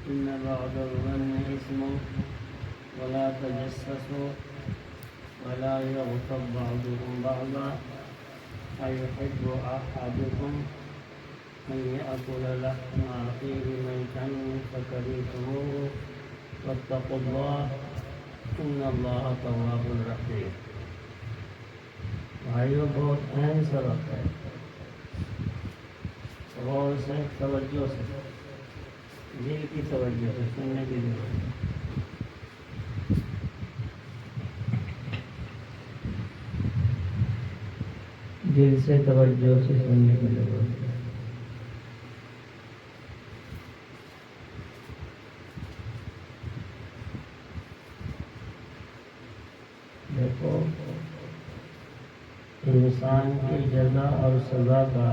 إن بعض الظن إثم ولا تجسسوا ولا يغتب بعضكم بعضا أيحب أحدكم أن يأكل لحم أخيه ميتا فكرهتموه واتقوا الله إن الله تواب رحيم. بھائیو، بہت اہم سبق ہے، غور سے، توجہ سے، دل کی توجہ سے سننے کی ضرورت ہے۔ دل سے توجہ سے سننے کی ضرورت ہے۔ دیکھو، انسان کی جزا اور سزا کا،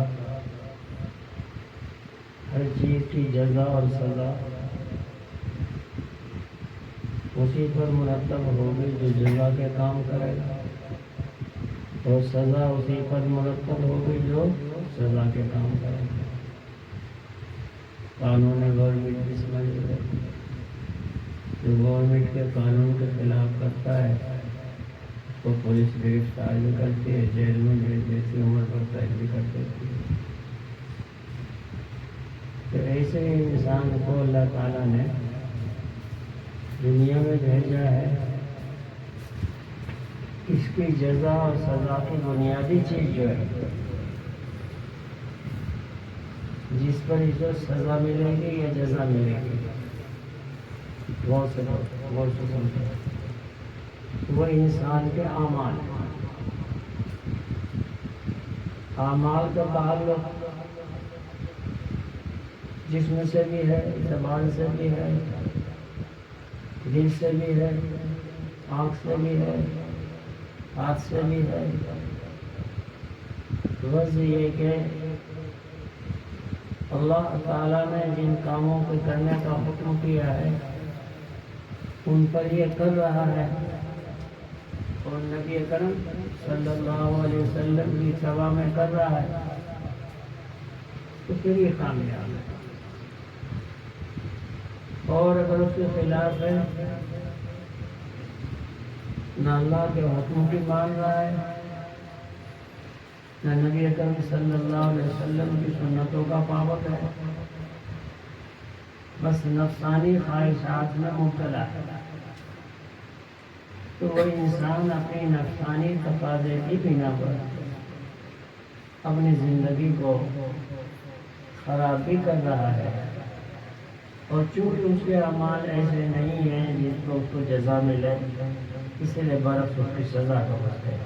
ہر چیز کی جزا اور سزا اسی پر مرتب ہوگی جو جزا کے کام کرے گا، اور سزا اسی پر مرتب ہوگی جو سزا کے کام کرے گا۔ قانون گورنمنٹ کی سمجھ لے، جو گورنمنٹ کے قانون کے خلاف کرتا ہے اس کو پولیس گرفتار بھی کرتی ہے، جیل میں بھیج دیتی، عمر پر قید بھی کر دیتی ہے۔ تو ایسے ہی انسان کو اللہ تعالیٰ نے دنیا میں بھیجا ہے، اس کی جزا اور سزا کی بنیادی چیز جو ہے، جس پر اسے سزا ملے گی یا جزا ملے گی، غور سے سمجھو، وہ انسان کے اعمال کا تعلق جسم سے بھی ہے، زبان سے بھی ہے، دل سے بھی ہے، آنکھ سے بھی ہے، ہاتھ سے بھی ہے۔ بس یہ کہ اللہ تعالیٰ نے جن کاموں کو کرنے کا حکم کیا ہے ان پر یہ کر رہا ہے، اور نبی کرم صلی اللہ علیہ وسلم کی اتباع میں کر رہا ہے، تو پھر یہ کامیاب ہے۔ اور اگر اس کے خلاف ہے، نہ اللہ کے حکم کی مان رہا ہے، نہ نبی اکرم صلی اللہ علیہ وسلم کی سنتوں کا پابند ہے، بس نفسانی خواہشات میں مبتلا ہے، تو وہ انسان اپنی نفسانی تقاضے کی بنا پر اپنی زندگی کو خراب بھی کر رہا ہے، اور چونکہ اس کے اعمال ایسے نہیں ہیں جس کو اس کو جزا ملے، اس لیے برعکس اس کی سزا کا وقت ہے۔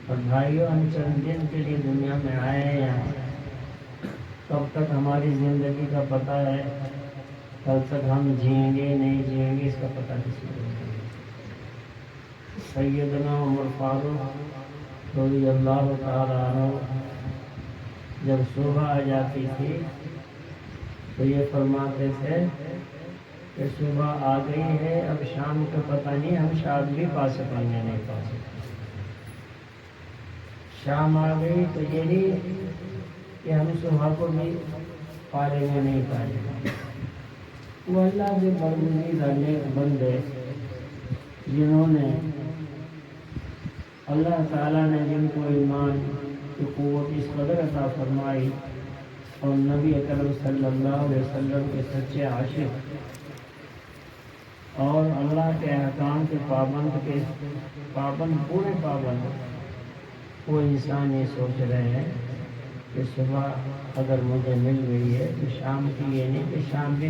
اور بھائیوں، ہم چند دن کے لیے دنیا میں آئے ہیں یہاں، کب تک ہماری زندگی کا پتہ ہے، کل تک ہم جئیں گے نہیں جئیں گے اس کا پتہ کسی کو نہیں۔ سیدنا عمر فاروق رضی اللہ تعالیٰ عنہ جب صبح آ جاتی تھی تو یہ فرماتے تھے کہ صبح آ گئی ہے، اب شام کا پتہ نہیں، ہم شام بھی پا سکیں گے نہیں پا سکیں۔ شام آ گئی تو یہ نہیں کہ ہم صبح کو بھی پالیں گے نہیں پائیں گے۔ وہ اللہ کے برگزیدہ نیک بندے جنہوں نے اللہ تعالیٰ نے جن کو ایمان کی قوت اس قدر عطا فرمائی، اور نبی اکرم صلی اللہ علیہ وسلم کے سچے عاشق اور اللہ کے احکام کے پابند پورے پابند، وہ انسان یہ سوچ رہے ہیں کہ صبح اگر مجھے مل گئی ہے تو شام کی یہ نہیں کہ شام بھی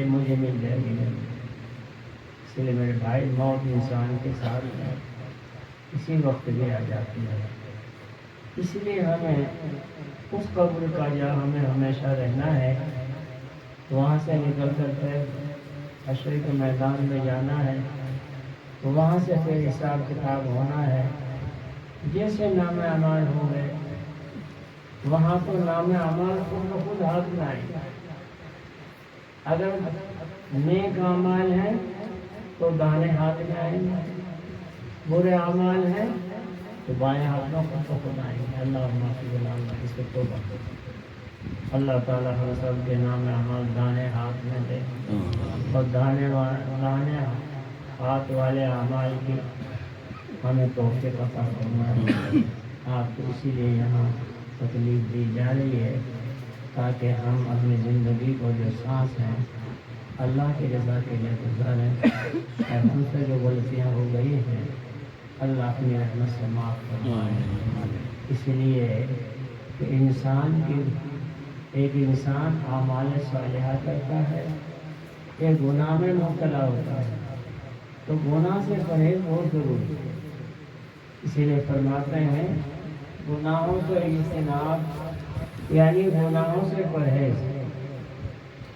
مجھے مل جائے گی۔ اس لیے میرے بھائی، موت انسان کے ساتھ ہے، اسی وقت بھی آ جاتی ہے۔ اس لیے ہمیں اس قبر کا جہاں ہمیں ہمیشہ رہنا ہے، وہاں سے نکل کر کے حشر کے میدان میں جانا ہے، وہاں سے پھر حساب کتاب ہونا ہے۔ جیسے نام اعمال ہوں گے وہاں تو نام اعمال خود ہاتھ میں آئیں گے۔ اگر نیک اعمال ہیں تو دانے ہاتھ میں آئیں گے، برے اعمال ہیں تو بائیں ہاتھ میں خود آئیں گے۔ اللہ اس سے توبہ۔ اللہ تعالیٰ ہم سب کے نام اعمال دانے اور دانے ہاتھ والے اعمال کی ہمیں توفیق عطا فرمائے۔ آپ کو اسی لیے یہاں تکلیف دی جا رہی ہے تاکہ ہم اپنی زندگی کو جو سانس ہیں اللہ کی رضا کے لیے گزاریں، اور ہم سے جو غلطیاں ہو گئی ہیں اللہ اپنی رحمت سے معاف فرمائے۔ اس لیے کہ ایک انسان اعمال صالحہ کرتا ہے، ایک گناہ میں مبتلا ہوتا ہے، تو گناہ سے پرہیز بہت ضروری ہے۔ اسی لیے فرماتے ہیں گناہوں سے اجتناب، یعنی گناہوں سے پرہیز۔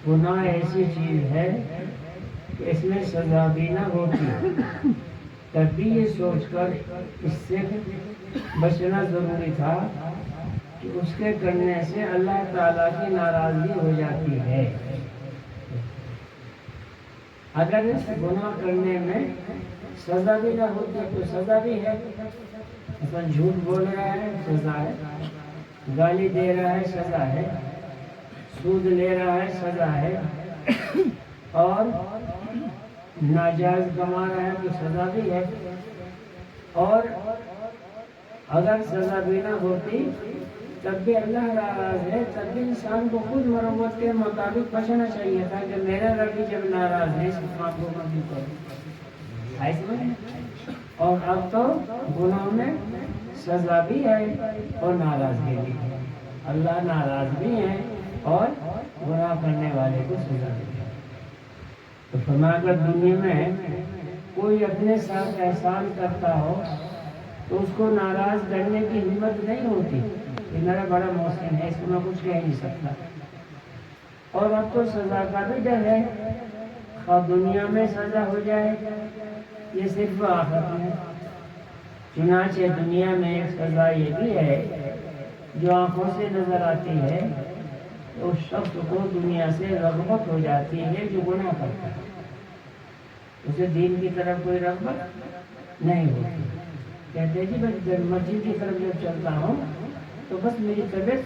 گناہ ایسی چیز ہے کہ اس میں سزا بھی نہ ہوتی، تب بھی یہ سوچ کر اس سے بچنا ضروری تھا کہ اس کے کرنے سے اللہ تعالیٰ کی ناراضگی ہو جاتی ہے۔ اگر اس گناہ کرنے میں سزا بھی نہ ہوتی تو سزا بھی ہے، مثلا جھوٹ بول رہا ہے سزا ہے، گالی دے رہا ہے سزا ہے، سود لے رہا ہے سزا ہے، اور ناجائز کما رہا ہے تو سزا بھی ہے۔ اور اگر سزا بھی نہ ہوتی تب بھی اللہ ناراض ہے، تب بھی انسان کو خود مرمت کے مطابق بچنا چاہیے تھا کہ میرا رب جب ناراض ہے اس کام کو میں کیوں کروں، ایسے میں۔ اور اب تو گناہ میں سزا بھی ہے اور ناراضگی بھی ہے، اللہ ناراض بھی ہے اور گناہ کرنے والے کو سزا بھی ہے۔ تو فرمایا اگر دنیا میں کوئی اپنے ساتھ احسان کرتا ہو تو اس کو ناراض کرنے کی ہمت نہیں ہوتی کہ میرا بڑا محسن ہے، اس کو میں کچھ کہہ نہیں سکتا۔ اور اب تو سزا کا بھی ڈر ہے، اور دنیا میں سزا ہو جائے یہ صرف آخرت میں۔ چنانچہ دنیا میں ایک سزا یہ بھی ہے جو آنکھوں سے نظر آتی ہے، اس شخص کو دنیا سے رغبت ہو جاتی ہے جو گناہ کرتا ہے، اسے دین کی طرف کوئی رغبت نہیں ہوتی۔ کہتے ہیں جی میں مسجد کی طرف جب چلتا ہوں تو بس میری طبیعت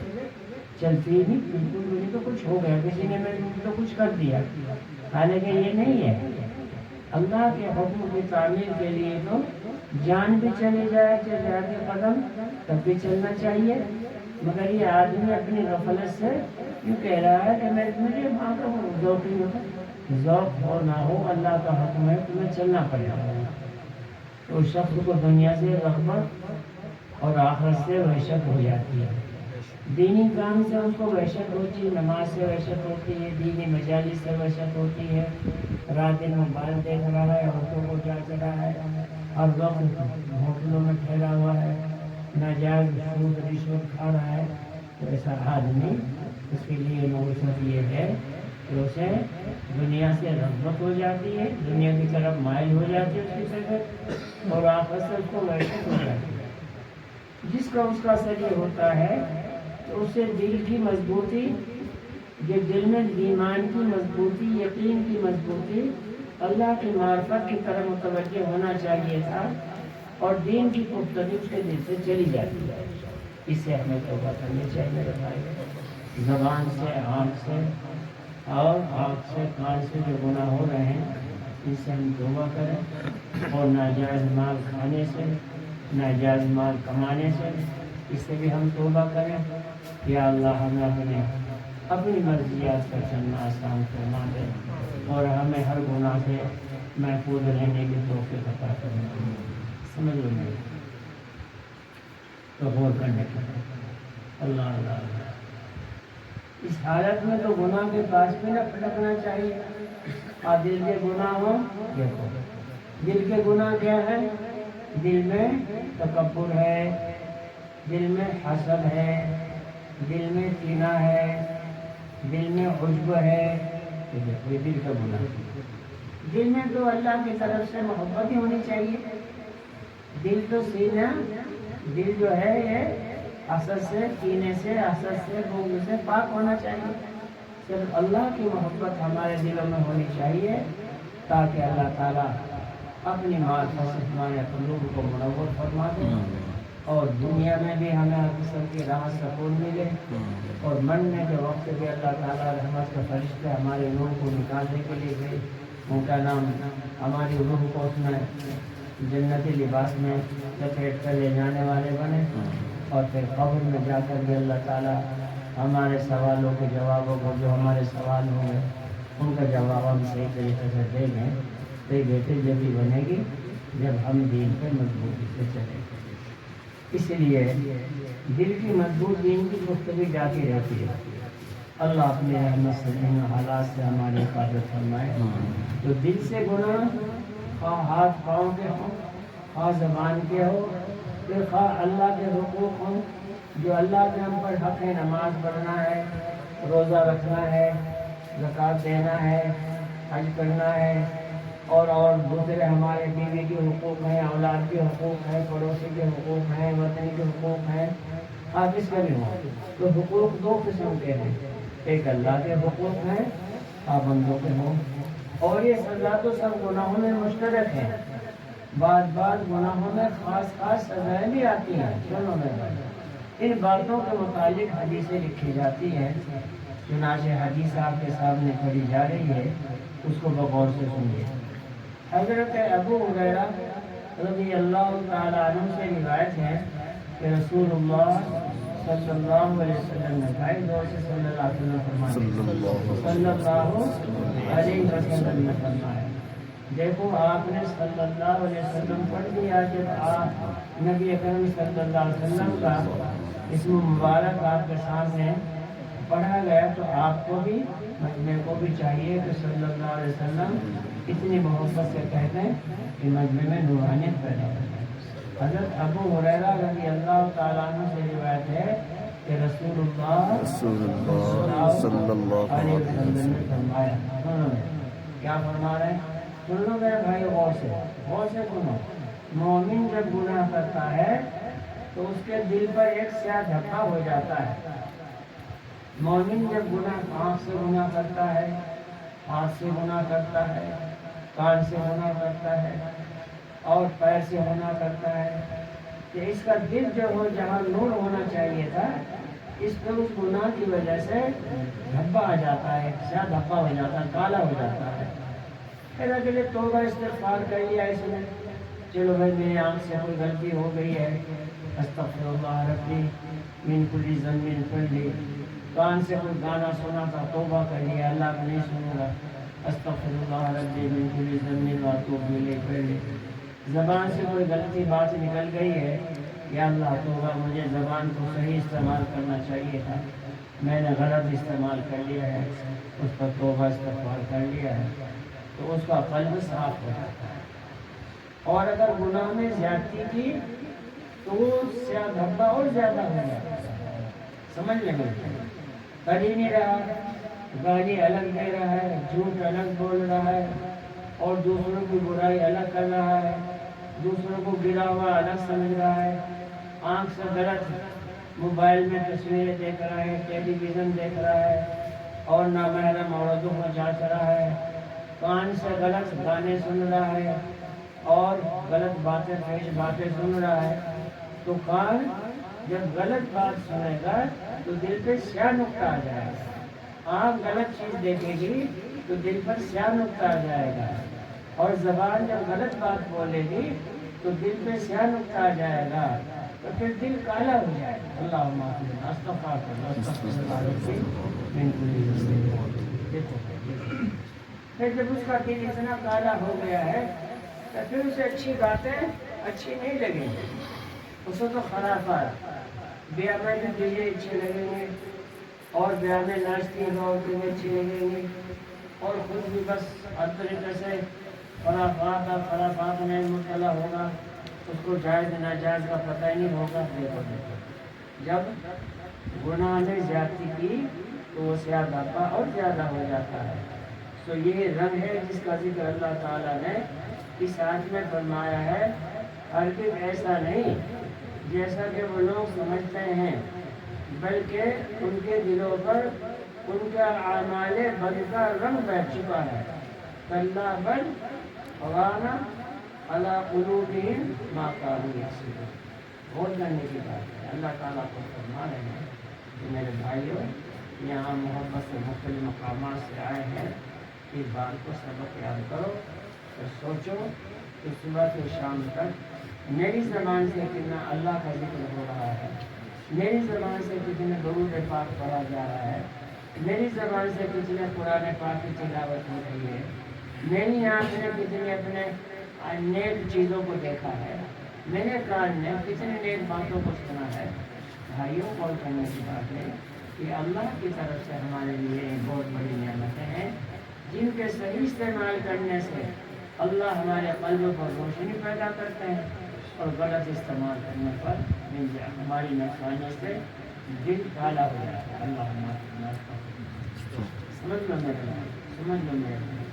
چلتی ہی نہیں، بالکل مجھے تو کچھ ہو گیا، کسی نے میرے مجھے تو کچھ کر دیا، حالانکہ یہ نہیں ہے۔ اللہ کے حکم کی تعمیل کے لیے تو جان بھی چلی جائے چاہے کے قدم تب بھی چلنا چاہیے، مگر یہ آدمی اپنی غفلت سے یوں کہہ رہا ہے کہ مجھے وہاں کا ذوق نہیں ہوتا۔ ذوق ہو نہ ہو اللہ کا حکم ہے، تمہیں چلنا پڑے گا۔ تو اس شخص کو دنیا سے رغبت اور آخرت سے وحشت ہو جاتی ہے۔ دینی کام سے اس کو وحشت ہوتی ہے، نماز سے وحشت ہوتی ہے، دینی مجالس سے وحشت ہوتی ہے، رات دن موبائل دیکھ رہا ہے، عورتوں کو جاچ رہا ہے، اور وقت ہوٹلوں میں ٹھہرا ہوا ہے، ناجائز سود رشوت کھا رہا ہے، تو ایسا آدمی اس کے لیے نوبت یہ ہے کہ اسے دنیا سے رغبت ہو جاتی ہے، دنیا کی طرف مائل ہو جاتی ہے اس کی طرف، اور آخرت سے اس کو وحشت ہو جاتی ہے۔ جس کا اس کا اثر یہ ہوتا ہے تو اسے دل کی مضبوطی، جو دل میں ایمان کی مضبوطی، یقین کی مضبوطی، اللہ کی معرفت کی طرف متوجہ ہونا چاہیے تھا، اور دین کی پختگی اس کے دل سے چلی جاتی ہے۔ اس سے ہمیں توبہ کرنی چاہیے میرے بھائی، زبان سے، آنکھ سے اور آنکھ سے، کان سے جو گناہ ہو رہے ہیں ان سے ہم توبہ کریں، اور ناجائز مال کھانے سے، ناجائز مال کمانے سے، اس سے بھی ہم توبہ کریں۔ یا اللہ ہمیں اپنی مرضیات پر چلنا آسان فرما دے، اور ہمیں ہر گناہ سے محفوظ رہنے کی توفیق عطا فرما۔ سمجھ لو میرے تو غور کرنے کا اللہ اللہ اللہ۔ اس حالت میں تو گناہ کے پاس بھی نہ پھٹکنا چاہیے، اور دل کے گناہ ہو، دیکھو دل کے گناہ کیا ہے؟ دل میں تکبر ہے، دل میں حسد ہے، دل میں کینہ ہے، دل میں عجب ہے، یہ دل کا گناہ ہے۔ دل میں تو اللہ کی طرف سے محبت ہی ہونی چاہیے، دل تو سینہ، دل جو ہے یہ حسد سے، کینے سے، حسد سے، بغض سے پاک ہونا چاہیے۔ صرف اللہ کی محبت ہمارے دلوں میں ہونی چاہیے، تاکہ اللہ تعالیٰ اپنی معرفت سے ہمارے قلوب کو منور فرما دے، اور دنیا میں بھی ہمیں ہر قسم کی راحت سکون ملے، اور مرنے کے وقت بھی اللہ تعالیٰ رحمت کا فرشتہ ہماری روح کو نکالنے کے لیے گئے، ان کا نام ہماری روح کو اس میں جنتی لباس میں لپیٹ کر لے جانے والے بنے، اور پھر قبر میں جا کر بھی اللہ تعالیٰ ہمارے سوالوں کے جوابوں کو، جو ہمارے سوال ہوں گے ان کا جواب ہم صحیح طریقے سے دیں گے۔ تو یہ بہتر جبھی بنے گی جب ہم دین پہ مضبوطی سے چلیں گے۔ اس لیے دل کی مضبوط دین کی گفتگو جاتی رہتی ہے۔ اللہ اپنے رحمت سے ان حالات سے ہماری حفاظت فرمائے۔ تو دل سے گناہ خواہ ہاتھ پاؤں کے ہوں، خواہ زبان کے ہو، پھر خواہ اللہ کے حقوق ہوں جو اللہ کے ہم پر حق ہے، نماز پڑھنا ہے، روزہ رکھنا ہے، زکوٰۃ دینا ہے، حج کرنا ہے، اور دوسرے ہمارے بیوی کے حقوق ہیں، اولاد کے حقوق ہیں، پڑوسی کے حقوق ہیں، وطن کے حقوق ہیں، حافظ کا بھی ہوں۔ تو حقوق دو قسم کے ہیں، ایک اللہ کے حقوق ہیں، پابندوں کے ہوں، اور یہ سزا تو سب گناہوں میں مشترک ہے۔ بعض گناہوں میں خاص سزائیں بھی آتی ہیں۔ سنو میرے، ان باتوں کے متعلق حدیثیں لکھی جاتی ہیں، چنانچہ حدیث آپ کے سامنے پڑھی جا رہی ہے، اس کو بغور سے سنیے۔ حضرت ابو ہریرہ رضی اللہ تعالیٰ عنہ سے روایت ہے کہ رسول اللہ صلی اللہ علیہ وسلم نے بھائی دور سے صلی اللہ علیہ وسلم فرمایا، صلی اللہ علیہ وسلم نے فرمایا، دیکھو آپ نے صلی اللہ علیہ وسلم پڑھ دیا، جب آپ نبی اکرم صلی اللہ علیہ وسلم کا اسم مبارک آپ کے سامنے پڑھا گیا، تو آپ کو بھی مجمع کو بھی چاہیے کہ صلی اللہ علیہ وسلم اتنی محبت سے کہتے ہیں کہ مجمع میں نورانیت پیدا ہو جائے۔ حضرت ابو ہریرہ رضی اللہ تعالیٰ عنہ سے روایت ہے کہ رسول اللہ صلی اللہ علیہ وسلم نے فرمایا، کیا فرما رہے ہیں؟ سن لو میرے بھائی، غور سے سنو۔ مومن جب گناہ کرتا ہے تو اس کے دل پر ایک سیاہ دھبا ہو جاتا ہے۔ مومن جب آنکھ سے گناہ کرتا ہے، ہاتھ سے گناہ کرتا ہے، کان سے گناہ کرتا ہے، اور پیر سے گناہ کرتا ہے، کہ اس کا دل جو ہو جہاں نور ہونا چاہیے تھا، اس پر اس گناہ کی وجہ سے دھبا آ جاتا ہے، سیاہ دھبا ہو جاتا ہے، کالا ہو جاتا ہے۔ پھر اگلے توبہ استغفار کر لیا اس نے، چلو بھائی میری آنکھ سے کوئی غلطی ہو گئی ہے، استغفر اللہ ربی من کل ذنب پڑھ لی، کان سے کوئی گانا سنا تھا، توبہ کر لیا، اللہ کو نہیں سنوں گا، استغفر اللہ ربی من کل ذنب واتوب الیہ پڑھ لی، زبان سے کوئی غلطی بات نکل گئی ہے، یا اللہ توبہ، مجھے زبان کو صحیح استعمال کرنا چاہیے تھا، میں نے غلط استعمال کر لیا ہے، اس پر توبہ استغفار کر لیا ہے، تو اس کا قلب صاف ہو جاتا ہے۔ اور اگر گناہ میں زیادتی کی تو وہ سیاہ دھبا اور زیادہ ہو جاتا ہے۔ سمجھ لیں گے، کر ہی نہیں رہا، گالی الگ دے رہا ہے، جھوٹ الگ بول رہا ہے، اور دوسروں کی برائی الگ کر رہا ہے، دوسروں کو گرا ہوا الگ سمجھ رہا ہے، آنکھ سے غلط موبائل میں تصویریں دیکھ رہا ہے، ٹیلی ویژن دیکھ رہا ہے، اور نامحرم عورتوں کو جانچ رہا ہے، کان سے غلط گانے سن رہا ہے، اور غلط باتیں پیش باتیں سن رہا ہے، تو کان جب غلط بات سنے گا تو دل پہ سیاہ نقطہ آ جائے گا، آنکھ غلط چیز دیکھے گی تو دل پر سیاہ نقطہ آ جائے گا، اور زبان جب غلط بات بولے گی تو دل پہ سیاہ نقطہ آ جائے گا، تو پھر دل کالا ہو جائے گا۔ اللہم استغفر پھر جب اس کا دل اتنا کالا ہو گیا ہے تو پھر اسے اچھی باتیں اچھی نہیں لگیں گی، اسے تو خرافات، بیاہ میں بھی ڈیجے اچھے لگیں گے، اور بیاہ میں ناچتی عورتیں بھی اچھی لگیں گی، اور خود بھی بس ہر طریقے سے خرافات میں مبتلا ہوگا، اس کو جائز ناجائز کا پتہ ہی نہیں ہوگا۔ دیکھو جب گناہ نے زیادتی کی تو وہ سیاہ دھبا اور زیادہ ہو جاتا ہے۔ تو یہ رنگ ہے جس کا ذکر اللہ تعالیٰ نے اس آیت میں فرمایا ہے۔ ہرگز ایسا نہیں جیسا کہ وہ لوگ سمجھتے ہیں، بلکہ ان کے دلوں پر ان کا اعمال بد کا رنگ بیٹھ چکا ہے۔ کلا بل ران علی قلوبہم ما کانوا یکسبون، غور کرنے کی بات ہے۔ اللہ تعالیٰ کو فرما رہے ہیں کہ میرے بھائیوں، یہاں محبت سے مختلف مقامات سے آئے ہیں، اس بات کو سبق یاد کرو اور سوچو کہ صبح سے شام تک میری زبان سے کتنا اللہ کا ذکر ہو رہا ہے، میری زبان سے کتنے درود پاک پڑھا جا رہا ہے، میری زبان سے کتنے قرآن پاک کی تلاوت ہو رہی ہے، میری آنکھ نے کتنے اپنے نیک چیزوں کو دیکھا ہے، میرے کان نے کتنے نیک باتوں کو سنا ہے۔ بھائیوں، غور کرنے کی بات ہے کہ اللہ کی طرف سے ہمارے لیے بہت بڑی نعمتیں ہیں جن کے صحیح استعمال کرنے سے اللہ ہمارے قلب پر روشنی پیدا کرتے ہیں، اور غلط استعمال کرنے پر ہماری نفسانی سے دل کالا ہو جاتا ہے۔ اللہ ہمارے سمجھ لو میرے بھائی، سمجھ لو میرے بھائی،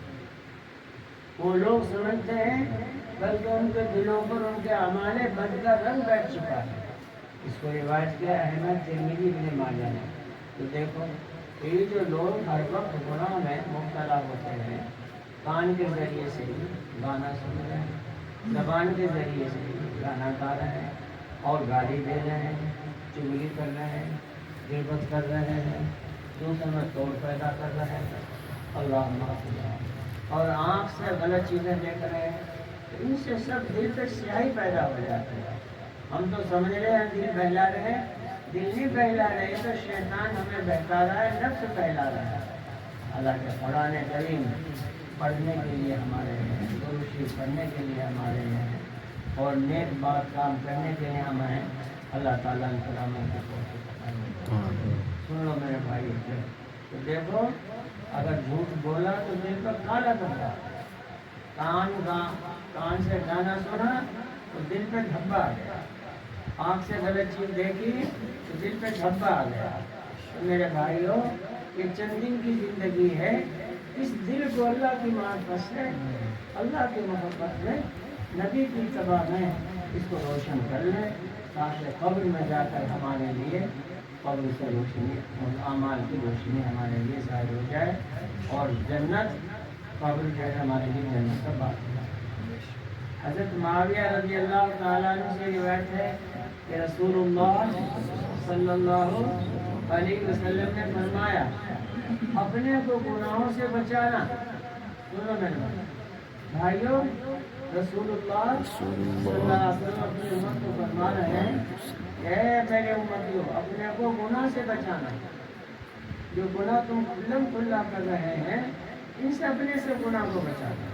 وہ لوگ سمجھتے ہیں بلکہ ان کے دلوں پر ان کے اعمال بد کا رنگ بیٹھ چکا ہے۔ اس کو روایت کیا احمد ترمذی بن ماجہ نے۔ تو دیکھو یہ جو لوگ ہر وقت گناہ میں مبتلا ہوتے ہیں، کان کے ذریعے سے گانا سن رہے ہیں، زبان کے ذریعے سے گانا گا رہے ہیں اور گالی دے رہے ہیں، چغلی کر رہے ہیں، غیبت کر رہے ہیں، دوسروں میں توڑ پیدا کر رہے ہیں، اللہ معاف کرے، اور آنکھ سے غلط چیزیں دیکھ رہے ہیں، تو ان سے سب دل پہ سیاہی پیدا ہو جاتی ہے۔ ہم تو سمجھ رہے ہیں دل بہلا رہے، دل نہیں بہلا رہے تو شیطان ہمیں بہتا رہا ہے، نفس بہلا رہا ہے۔ حالانکہ قرآن کریم پڑھنے کے لیے ہمارے ہیں، درود شریف پڑھنے کے لیے ہمارے ہیں، اور نیک بات کام کرنے کے لیے ہمیں اللہ تعالیٰ ان کلاموں کی کوشش۔ سن لو میرے بھائی، تو دیکھو اگر جھوٹ بولا تو دل پر کالا کرتا، کان سے گانا سنا تو دل پہ دھبا آ گیا، آنکھ سے غلط چیز دیکھی تو دل پہ دھبا آ گیا۔ تو میرے بھائیوں، یہ چند دن کی زندگی ہے، اس دل کو اللہ کی معرفت سے، اللہ کی محبت میں، نبی کی اتباع میں اس کو روشن کر لیں، تاکہ قبر میں جا کر ہمارے لیے قبر سے روشنی اور اعمال کی روشنی ہمارے لیے ظاہر ہو جائے، اور جنت قبر جو ہے ہمارے لیے جنت کا بات ہے۔ حضرت معاویہ رضی اللہ تعالیٰ عنہ سے روایت ہے کہ رسول اللہ صلی اللہ علیہ وسلم نے فرمایا، اپنے کو گناہوں سے بچانا۔ سنو میرے بھائیوں، رسول اللہ صلی اللہ علیہ وسلم اپنی امت کو فرما رہے ہیں کہ اے میرے امتیوں، اپنے کو گناہ سے بچانا۔ جو گناہ تم کھلم کھلا کر رہے ہیں، ان سے اپنے سے گناہ کو بچانا،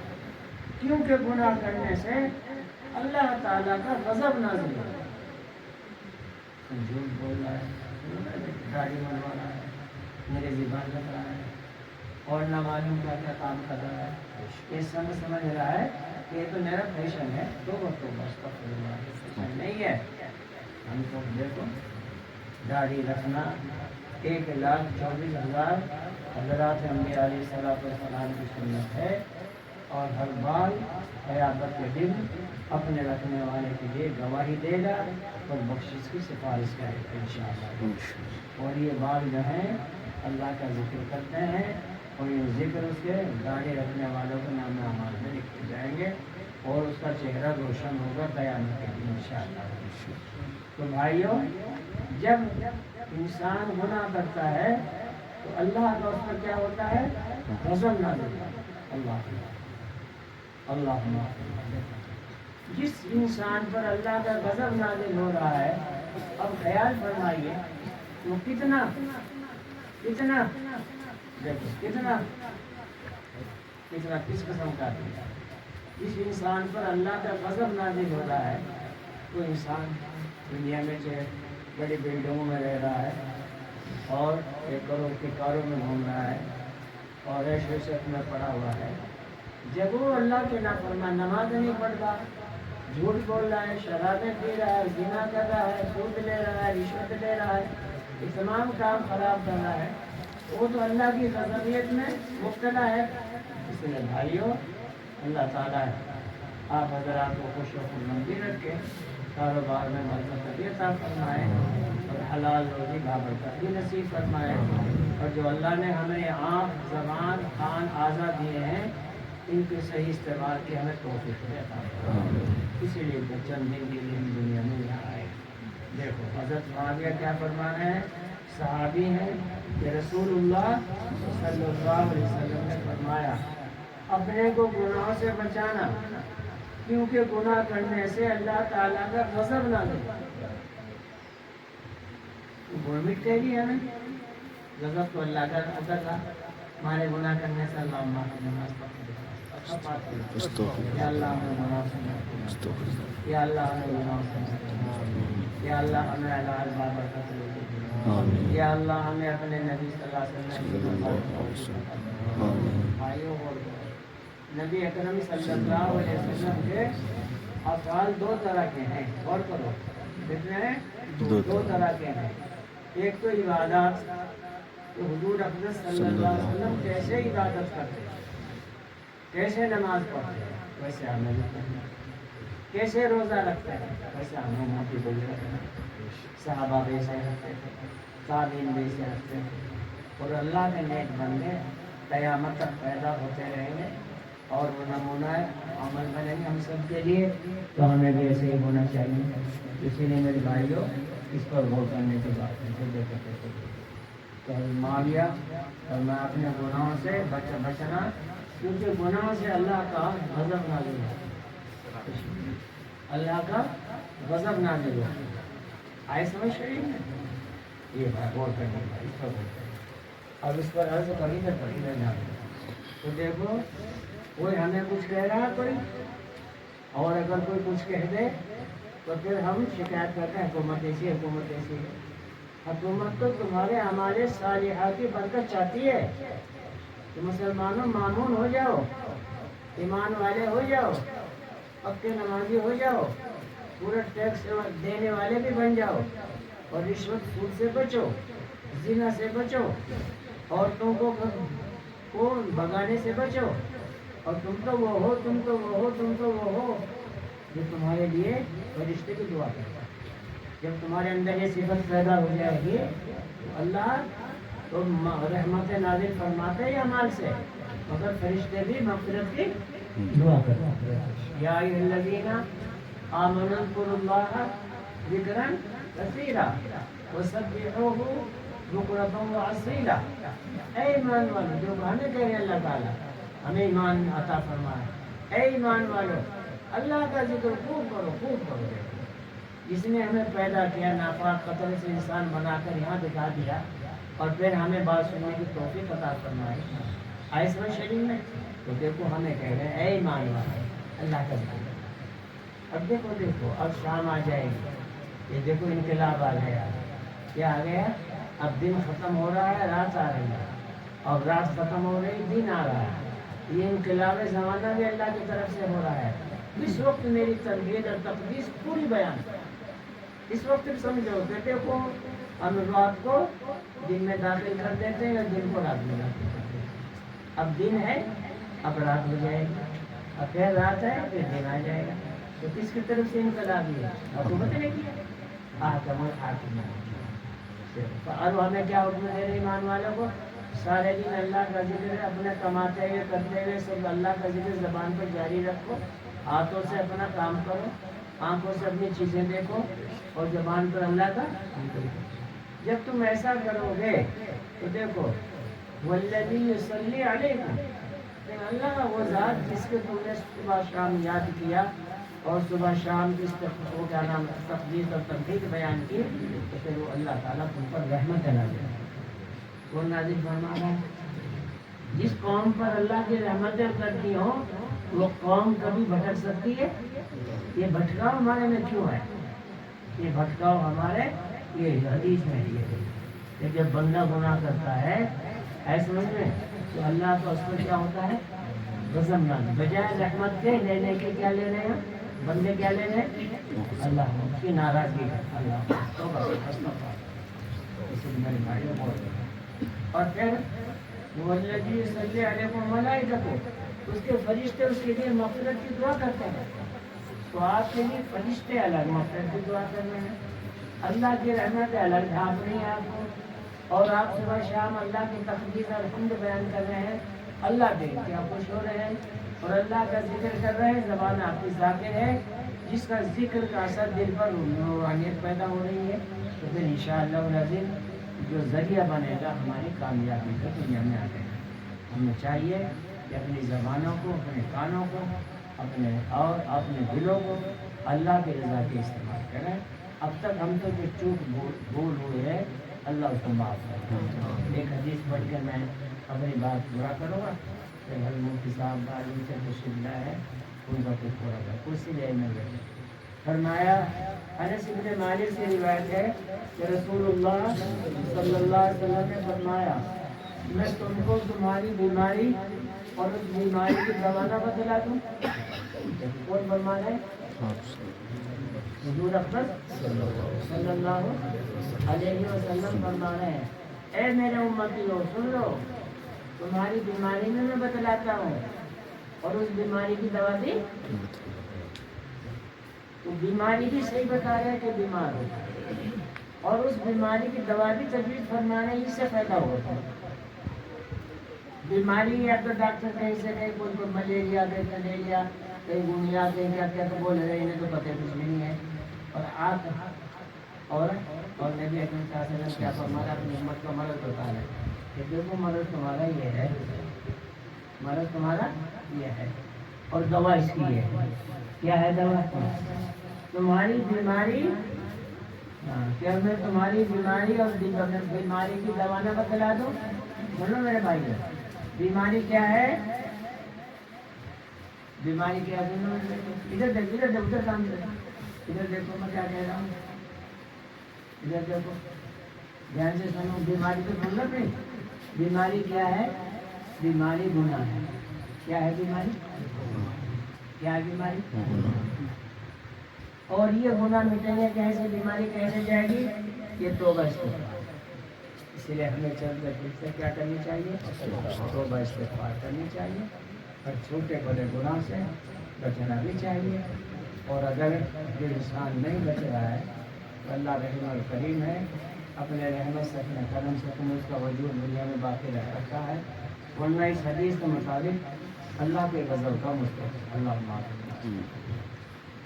کیونکہ گناہ کرنے سے اللہ تعالیٰ کا غضب نازل ہوتا ہے۔ جھوٹ بول رہا ہے، داڑھی منڈوا رہا ہے، میرے زبان لگ رہا ہے، اور نہ معلوم کیا کیا کام کر رہا ہے، یہ سمجھ رہا ہے کہ یہ تو میرا فیشن ہے، تو بس فیشن نہیں ہے۔ ہم کو دیکھو داڑھی رکھنا 1,24,000 حضرات انبیاء علیہ السلام کی سنت ہے، اور ہر بال قیامت کے دن اپنے رکھنے والے کے لیے گواہی دے گا اور بخشش کی سفارش کرے گا انشاءاللہ۔ اور یہ بال جو ہیں اللہ کا ذکر کرتے ہیں، اور یہ ذکر اس کے داڑھی رکھنے والوں کے نام اعمال میں لکھے جائیں گے، اور اس کا چہرہ روشن ہوگا قیامت کے دن انشاءاللہ۔ تو بھائیوں، جب انسان گناہ کرتا ہے تو اللہ کا اس پر کیا ہوتا ہے؟ غضب نازل ہوتا ہے۔ اللہ جس انسان پر اللہ کا غضب نازل ہو رہا ہے، اب خیال فرمائیے وہ کتنا کس قسم کا ہے۔ جس انسان پر اللہ کا غضب نازل ہو رہا ہے، وہ انسان دنیا میں جو ہے بڑی بلڈنگوں میں رہ رہا ہے، اور 1 کروڑ کی کاروں میں گھوم رہا ہے، اور عیش و عشرت میں پڑا ہوا ہے۔ جب وہ اللہ کے نافرمان، نماز نہیں پڑھتا، جھوٹ بول رہا ہے، شرابیں پی رہا ہے، زنا کر رہا ہے، سود لے رہا ہے، رشوت لے رہا ہے، یہ تمام کام خراب کر رہا ہے، وہ تو اللہ کی غضبیت میں مبتلا ہے۔ اس لیے بھائیوں، اللہ تعالیٰ آپ حضرات کو خوش و خرمندی رکھے، کاروبار میں برکت عطا فرمائے، اور حلال روزی بابرکت بھی نصیب فرمائے، اور جو اللہ نے ہمیں آنکھ، زبان، کان، اعضاء دیے ہیں، ان کے صحیح استعمال کی ہمیں توفیق عطا فرمائے۔ اسی لیے چند دن کے لیے ہم دنیا میں یہاں آئے۔ دیکھو حضرت معاویہ کیا فرمانا ہے، صحابی ہیں کہ رسول اللہ صلی اللہ علیہ وسلم نے فرمایا اپنے کو گناہوں سے بچانا، کیونکہ گناہ کرنے سے اللہ تعالیٰ کا غضب نازل ہوتا ہے۔ گورنمنٹ کہہ رہی ہے نا غضب تو اللہ کا اثر تھا، ہمارے گناہ کرنے سے اللہ ہماری نماز پڑھتے یا اللہ ہمیں گناہ سے محفوظ، یا اللہ ہمیں گناہ سے محفوظ، یا اللہ ہمیں حلال بابرکت دے، یا اللہ ہمیں اپنے نبی صلی اللہ علیہ وسلم بھائیوں اور نبی اکرم صلی اللہ علیہ وسلم کے افعال دو طرح کے ہیں، غور کرو کتنے ہیں؟ دو طرح کے ہیں۔ ایک تو عبادات، تو حضور اقدس صلی اللہ علیہ وسلم کیسے عبادت کرتے ہیں، کیسے نماز پڑھتے ہیں ویسے ہمیں بھی کرنا، کیسے روزہ رکھتے ہیں ویسے ہمیں موٹی بولی رکھنا، صحابہ ویسے رکھتے تھے، تابعین ویسے رکھتے تھے، اور اللہ کے نیک بندے قیامت تک پیدا ہوتے رہیں گے اور وہ نمونہ عمل بنے گے ہم سب کے لیے، تو ہمیں بھی ایسے ہی ہونا چاہیے۔ اسی لیے میرے بھائیوں اس پر غور کرنے کی بات ہے۔ تو معاویہ اور میں اپنے گناہوں سے بچنا، کیونکہ گناہوں سے اللہ کا غضب نازل ہے، اللہ کا غضب نازل ہے۔ آئے سمجھ رہی ہیں؟ یہ بات غور کرنے کا، اس پر غور کریں۔ اب اس پر عرض کبھی نہ پڑی نہ تو دیکھو کوئی ہمیں کچھ کہہ رہا ہے کوئی، اور اگر کوئی کچھ کہہ دے تو پھر ہم شکایت کرتے ہیں حکومت ایسی حکومت ایسی ہے۔ حکومت تو تمہارے ہمارے صالحہ کی برکت چاہتی ہے کہ مسلمانوں معمون ہو جاؤ، ایمان والے ہو جاؤ، پکے نمازی ہو جاؤ، پورا ٹیکس دینے والے بھی بن جاؤ، اور رشوت سود سے بچو، زنا سے بچو، عورتوں کو بھگانے سے بچو، اور تم تو وہ ہو، تم تو وہ ہو، تم تو وہ ہو جو تمہارے لیے فرشتے کی دعا کرتا ہے۔ جب تمہارے اندر یہ صفت پیدا ہو جائے گی تو اللہ تو رحمت نازل فرماتے ہیں اعمال سے، مگر فرشتے بھی مغفرت کی دعا کرتے ہیں۔ یا ایھا الذین آمنوا اذکروا اللہ ذکرا کثیرا وسبحوہ بکرۃ وعصیلا۔ اے ایمان والو، جو ہمیں کہہ رہے ہیں اللہ تعالیٰ ہمیں ایمان عطا فرمائے، اے ایمان والو اللہ کا ذکر خوب کرو، خوب کرو۔ جس نے ہمیں پیدا کیا ناپاک قطرے سے انسان بنا کر یہاں دکھا دیا، اور پھر ہمیں بات سننے کی توفیق عطا فرمائی آئس میں شریف میں، تو دیکھو ہمیں کہہ رہے ہیں اے ایمان والو اللہ کا ذکر۔ اب دیکھو اب شام آ جائے گی، یہ دیکھو انقلاب آ گیا، کیا آ گیا؟ اب دن ختم ہو رہا ہے، رات آ رہی ہے، اور رات ختم ہو رہی دن آ رہا ہے۔ یہ انقلاب زمانہ بھی اللہ کی طرف سے ہو رہا ہے۔ اس وقت میری تربیت اور تقدیس پوری بیان ہے۔ اس وقت سمجھو بیٹے کو ہم رات کو دن میں داخل کر دیتے ہیں، دن کو رات میں داخل کر دیتے ہیں۔ اب دن ہے، اب رات ہو جائے گی، اب پھر رات ہے، پھر دن آ جائے گا۔ تو کس کی طرف سے انقلاب ہے؟ حکومت نے کیا، حاکم الحاکم۔ اور ہمیں کیا حکم ہے ایمان والوں کو؟ سارے دن اللہ کا ذکر اپنے کماتے ہوئے کرتے ہوئے سب اللہ کا ذکر زبان پر جاری رکھو، ہاتھوں سے اپنا کام کرو، آنکھوں سے اپنی چیزیں دیکھو، اور زبان پر اللہ کا ذکر کرو۔ جب تم ایسا کرو گے تو دیکھو والذی یصلی علیکم، اللہ کا وہ ذات جس کے تم نے صبح شام یاد کیا اور صبح شام کی وہ کیا نام تقدیس اور تنقید بیان کی، تو پھر وہ اللہ تعالیٰ تم پر رحمت نازل وہ نازل فرما رہا ہے۔ جس قوم پر اللہ کی رحمتیں اترتی ہوں وہ قوم کبھی بھٹک سکتی ہے؟ یہ بھٹکاؤ ہمارے میں کیوں ہے؟ یہ بھٹکاؤ ہمارے یہ حدیث میں ہے کہ جب بندہ گناہ کرتا ہے ایسے میں تو اللہ کو اس پر کیا ہوتا ہے؟ غضب نازل، بجائے رحمت کے لینے کے کیا لے رہے ہیں بندے؟ کیا لے رہے ہیں؟ اللہ کی ناراضگی ہے، اللہ اور پھر والذی یصلی علیکم ملائکۃ، اس کے فرشتے اس کے لیے مغفرت کی دعا کرتے ہیں۔ تو آپ کے لیے فرشتے الگ مغفرت کی دعا کر رہے ہیں، اللہ کی رحمت الگ ڈھانپ رہی ہے آپ کو، اور آپ صبح شام اللہ کی تقدیس اور حمد بیان کر رہے ہیں، اللہ دیکھ کے آپ خوش ہو رہے ہیں، اور اللہ کا ذکر کر رہے ہیں، زبان آپ کی ذاکر ہے، جس کا ذکر کا اثر دل پر روحانیت پیدا ہو رہی ہے، تو پھر انشاءاللہ العظیم جو ذریعہ بنے گا ہماری کامیابی کا دنیا میں آ گئے. ہمیں چاہیے کہ اپنی زبانوں کو، اپنے کانوں کو، اپنے اور اپنے دلوں کو اللہ کی رضا کے استعمال کریں. اب تک ہم تو جو چوک بھول ہوئے ہیں، اللہ اس کو معاف کرے. ایک حدیث پڑھ کے میں اپنی بات پورا کروں گا. کہ مفتی صاحب معلوم سے تشریف لائے ہیں، ان کا کچھ پورا کر کرسی لے میں بیٹھے. فرمایا انس بن مالک سے روایت ہے کہ رسول اللہ صلی اللہ علیہ وسلم نے فرمایا میں تم کو تمہاری بیماری اور اس بیماری کی دوا نہ بتلا دوں. کون فرما ہے؟ حضور اکبر صلی اللہ علیہ وسلم فرما رہے ہیں اے میرے امتیوں سن لو، تمہاری بیماری میں بتلاتا ہوں اور اس بیماری کی دوا بھی. تو بیماری بھی صحیح بتا رہے ہیں کہ بیمار ہو، اور اس بیماری کی دوا بھی تجویز فرمانا اس سے پیدا ہوتا ہے. بیماری یا تو ڈاکٹر کہیں سے کہیں کوئی ملیریا کہیں کلیریا کہیں گونیا کہیں کیا کیا تو بول رہے ہیں، تو پتہ کچھ بھی نہیں ہے. اور آپ اور نبی اکرم صلی اللہ علیہ وسلم کیا فرمایا اپنی امت کا مرض ہوتا ہے کہ دیکھو مرض تمہارا یہ ہے، مرض تمہارا یہ ہے اور دوا اس کی ہے. کیا ہے دوا؟ تمہاری بیماری. کیا میں تمہاری بیماری اور بیماری کی دوا نہ بتلا دوں؟ بولو میرے بھائی، بیماری کیا ہے؟ بیماری کیا ہے؟ ادھر دیکھو، ادھر دیکھو، ادھر کام کرو، ادھر دیکھو میں کیا کہہ رہا ہوں. ادھر دیکھو دھیان سے سنو. بیماری تو سن لو نہیں. بیماری کیا ہے؟ بیماری گناہ ہے. کیا ہے بیماری؟ کیا ہے بیماری؟ اور یہ گناہ مٹیں گے کیسے؟ بیماری کیسے جائے گی؟ یہ توبہ استغفار. اس لیے ہمیں چل کر سے کیا کرنی چاہیے؟ توبہ استغفار کرنی چاہیے اور چھوٹے بڑے گناہ سے بچنا بھی چاہیے. اور اگر جو انسان نہیں بچ رہا ہے تو اللہ رحیم الکریم ہے، اپنے رحمت سے اپنے کرم سے تم اس کا وجود دنیا میں باقی رہ رکھا ہے. ورنہ اس حدیث کے مطابق اللہ کے غضب کا مستحق. اللہ معاف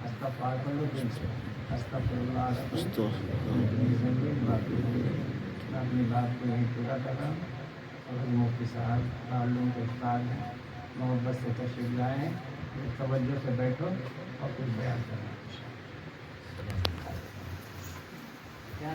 استغفار کرو دل سے. استغفر اللہ. میں اپنی بات کو یہیں پورا کر رہا ہوں. اور مفتی صاحب تعلم کے استاد ہیں، محبت سے تشریف لائے ہیں. توجہ سے بیٹھو اور کچھ بیان کرنا. کیا